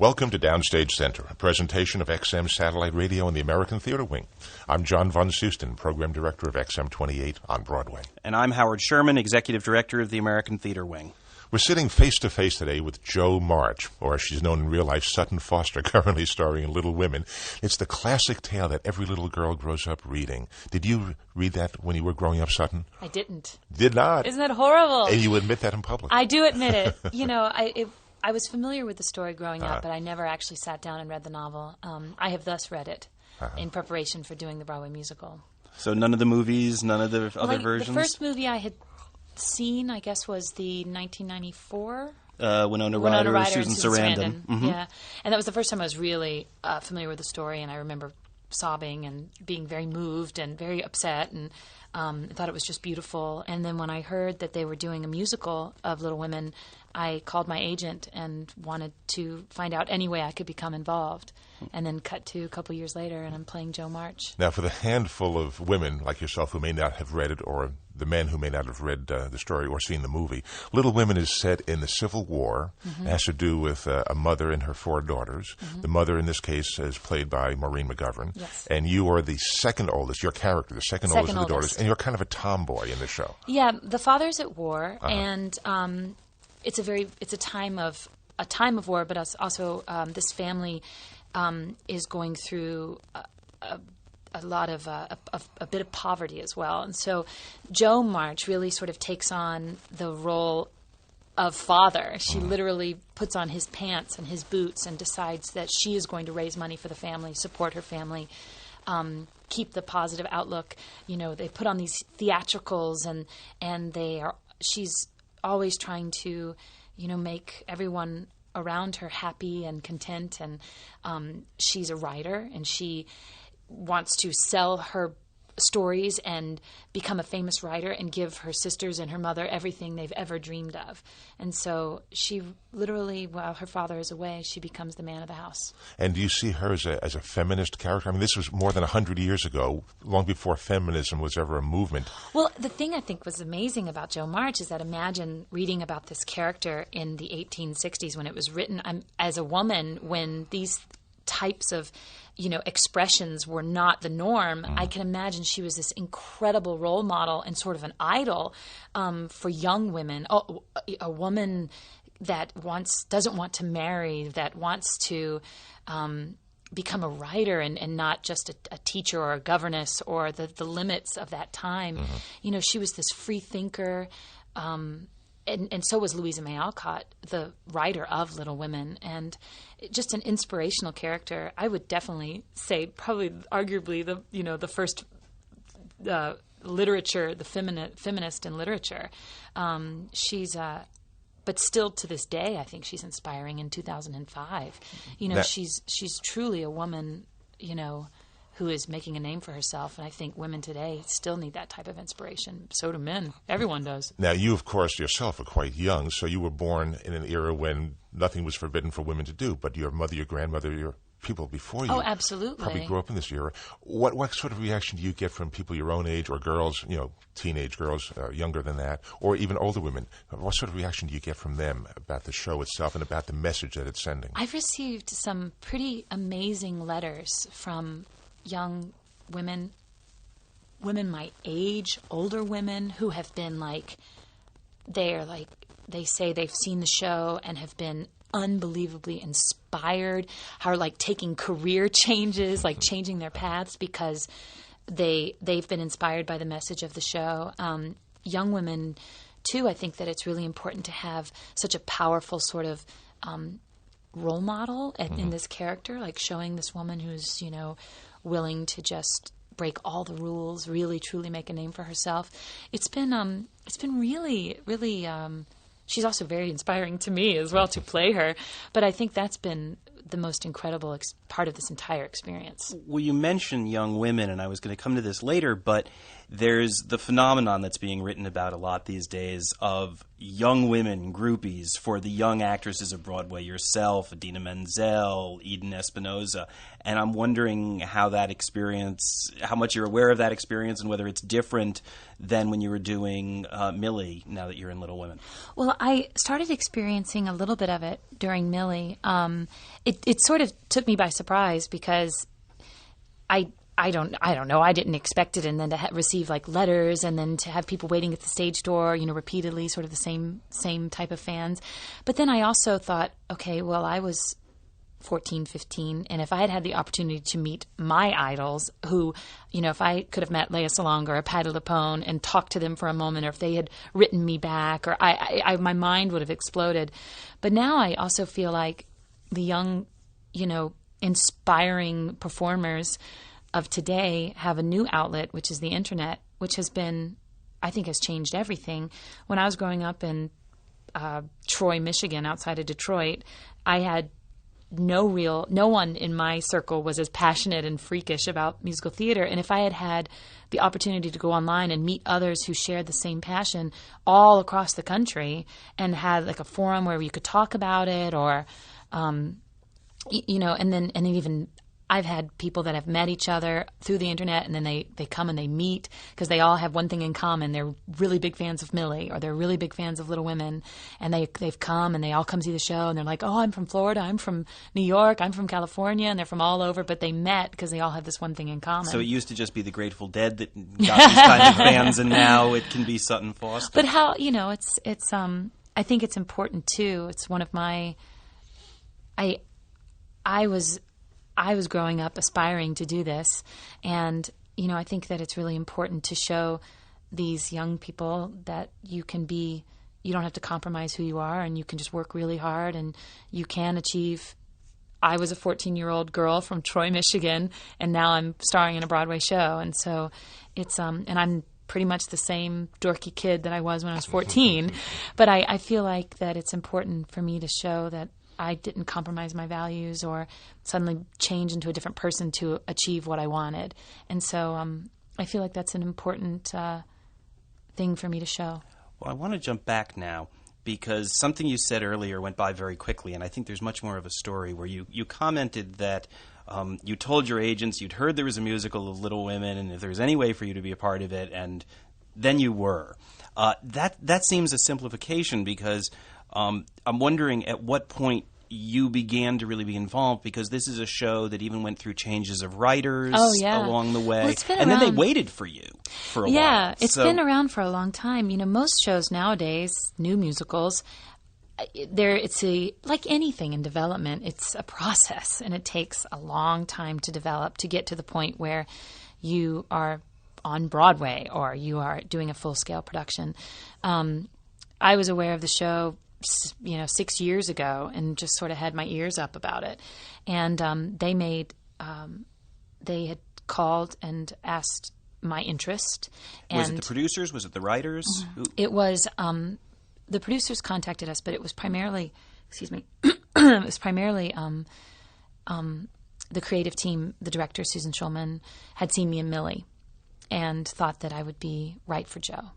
Welcome to Downstage Center, a presentation of XM Satellite Radio and the American Theater Wing. I'm John von Seusten, Program Director of XM 28 on Broadway. And I'm Howard Sherman, Executive Director of the American Theater Wing. We're sitting face-to-face today with Jo March, or as she's known in real life, Sutton Foster, currently starring in Little Women. It's the classic tale that every little girl grows up reading. Did you read that when you were growing up, Sutton? I didn't. Did not? Isn't that horrible? And you admit that in public? I do admit it. You know, I was familiar with the story growing up, but I never actually sat down and read the novel. I have thus read it in preparation for doing the Broadway musical. So none of the movies, none of the other versions? The first movie I had seen, I guess, was the 1994 Winona Ryder and Susan Sarandon. Mm-hmm. Yeah, and that was the first time I was really familiar with the story, and I remember sobbing and being very moved and very upset, and I thought it was just beautiful. And then when I heard that they were doing a musical of Little Women, I called my agent and wanted to find out any way I could become involved. And then cut to a couple years later, and I'm playing Jo March. Now, for the handful of women like yourself who may not have read it, or the men who may not have read the story or seen the movie, Little Women is set in the Civil War. Mm-hmm. It has to do with a mother and her four daughters. Mm-hmm. The mother, in this case, is played by Maureen McGovern. Yes. And you are the second oldest, your character, the second oldest of the daughters. And you're kind of a tomboy in the show. Yeah, the father's at war, and it's a time of war, but also this family is going through a lot of a bit of poverty as well. And so Jo March really sort of takes on the role of father. She literally puts on his pants and his boots and decides that she is going to raise money for the family, support her family, keep the positive outlook. You know, they put on these theatricals, and she's always trying to, you know, make everyone around her happy and content, and she's a writer, and she wants to sell her stories and become a famous writer and give her sisters and her mother everything they've ever dreamed of. And so she literally, while her father is away, she becomes the man of the house. And do you see her as a feminist character? I mean, this was more than 100 years ago, long before feminism was ever a movement. Well, the thing I think was amazing about Jo March is that imagine reading about this character in the 1860s when it was written. As a woman, when these types of, you know, expressions were not the norm, I can imagine she was this incredible role model and sort of an idol for young women. A woman that doesn't want to marry, that wants to become a writer and not just a teacher or a governess or the limits of that time. Mm-hmm. You know, she was this free thinker. And so was Louisa May Alcott, the writer of Little Women, and just an inspirational character. I would definitely say, probably, arguably, the first literature, the feminist in literature. But still to this day, I think she's inspiring. In 2005, you know, she's truly a woman, you know, who is making a name for herself. And I think women today still need that type of inspiration. So do men. Everyone does. Now, you, of course, yourself are quite young, so you were born in an era when nothing was forbidden for women to do. But your mother, your grandmother, your people before you absolutely probably grew up in this era. What sort of reaction do you get from people your own age or girls, you know, teenage girls, younger than that, or even older women? What sort of reaction do you get from them about the show itself and about the message that it's sending? I've received some pretty amazing letters from young women my age, older women who have been they say they've seen the show and have been unbelievably inspired, are like taking career changes, like changing their paths because they've been inspired by the message of the show. Young women too, I think that it's really important to have such a powerful sort of role model in this character, like showing this woman who's, you know, willing to just break all the rules, really truly make a name for herself. It's been really, really. She's also very inspiring to me as well to play her. But I think that's been the most incredible part of this entire experience. Well, you mentioned young women, and I was going to come to this later, but there's the phenomenon that's being written about a lot these days of young women groupies for the young actresses of Broadway, yourself, Idina Menzel, Eden Espinosa. And I'm wondering how that experience, how much you're aware of that experience and whether it's different than when you were doing Millie, now that you're in Little Women. Well, I started experiencing a little bit of it during Millie. It sort of took me by surprise because I don't know. I didn't expect it, and then to receive like letters, and then to have people waiting at the stage door, repeatedly, sort of the same type of fans. But then I also thought, okay, well, I was 14, 15, and if I had the opportunity to meet my idols, who, if I could have met Lea Salonga or Patti LuPone and talked to them for a moment, or if they had written me back, or my mind would have exploded. But now I also feel like the young, inspiring performers of today have a new outlet, which is the internet, which has been, I think, has changed everything. When I was growing up in Troy, Michigan, outside of Detroit, I had no one in my circle was as passionate and freakish about musical theater. And if I had had the opportunity to go online and meet others who shared the same passion all across the country and had like a forum where you could talk about it, or, and then even I've had people that have met each other through the internet, and then they come and they meet because they all have one thing in common. They're really big fans of Millie, or they're really big fans of Little Women, and they've come and they all come see the show, and they're like, oh, I'm from Florida, I'm from New York, I'm from California, and they're from all over, but they met because they all have this one thing in common. So it used to just be the Grateful Dead that got these kinds of fans, and now it can be Sutton Foster. But how, it's I think it's important too. It's one of my, I was growing up aspiring to do this, and I think that it's really important to show these young people that you don't have to compromise who you are, and you can just work really hard, and you can achieve. I was a 14-year-old girl from Troy, Michigan, and now I'm starring in a Broadway show, and so it's and I'm pretty much the same dorky kid that I was when I was 14, but I feel like that it's important for me to show that I didn't compromise my values or suddenly change into a different person to achieve what I wanted. And so I feel like that's an important thing for me to show. Well, I want to jump back now because something you said earlier went by very quickly, and I think there's much more of a story where you commented that you told your agents you'd heard there was a musical of Little Women and if there was any way for you to be a part of it, and then you were. That seems a simplification because I'm wondering at what point you began to really be involved, because this is a show that even went through changes of writers along the way. Well, and then they waited for you for a while. Yeah, it's been around for a long time. Most shows nowadays, new musicals, it's like anything in development, it's a process, and it takes a long time to develop to get to the point where you are on Broadway or you are doing a full-scale production. I was aware of the show 6 years ago and just sort of had my ears up about it. And they had called and asked my interest. And was it the producers? Was it the writers? It was, the producers contacted us, but it was primarily, it was primarily the creative team. The director, Susan Schulman, had seen me in Millie and thought that I would be right for Joe.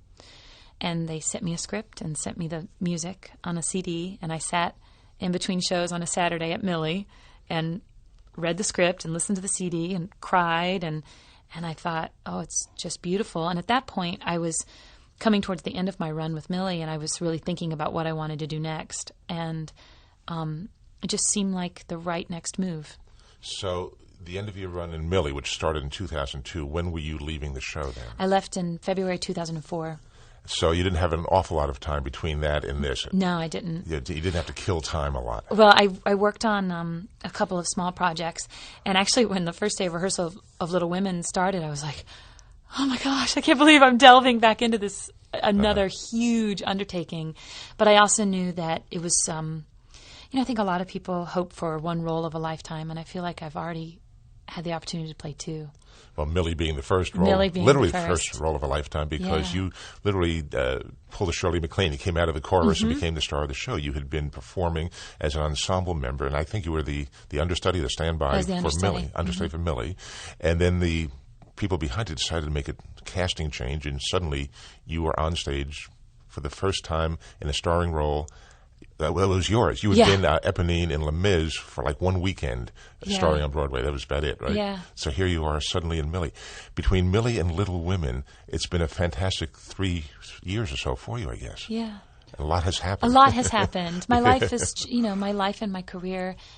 And they sent me a script and sent me the music on a CD, and I sat in between shows on a Saturday at Millie and read the script and listened to the CD and cried, and I thought, oh, it's just beautiful. And at that point, I was coming towards the end of my run with Millie, and I was really thinking about what I wanted to do next, and it just seemed like the right next move. So the end of your run in Millie, which started in 2002, when were you leaving the show then? I left in February 2004. So you didn't have an awful lot of time between that and this. No, I didn't. You didn't have to kill time a lot. Well, I worked on a couple of small projects. And actually, when the first day of rehearsal of Little Women started, I was like, oh my gosh, I can't believe I'm delving back into this, another huge undertaking. But I also knew that it was, I think a lot of people hope for one role of a lifetime. And I feel like I've already had the opportunity to play two. Well, Millie being the first role, literally the first role of a lifetime, because you literally pulled a Shirley MacLaine. You came out of the chorus and became the star of the show. You had been performing as an ensemble member, and I think you were the understudy, the standby for Millie, understudy for Millie. And then the people behind it decided to make a casting change, and suddenly you were on stage for the first time in a starring role. Well, it was yours. You had been Eponine in Les Mis for like one weekend starring on Broadway. That was about it, right? Yeah. So here you are suddenly in Millie. Between Millie and Little Women, it's been a fantastic 3 years or so for you, I guess. Yeah. A lot has happened. A lot has happened. My life is, my life and my career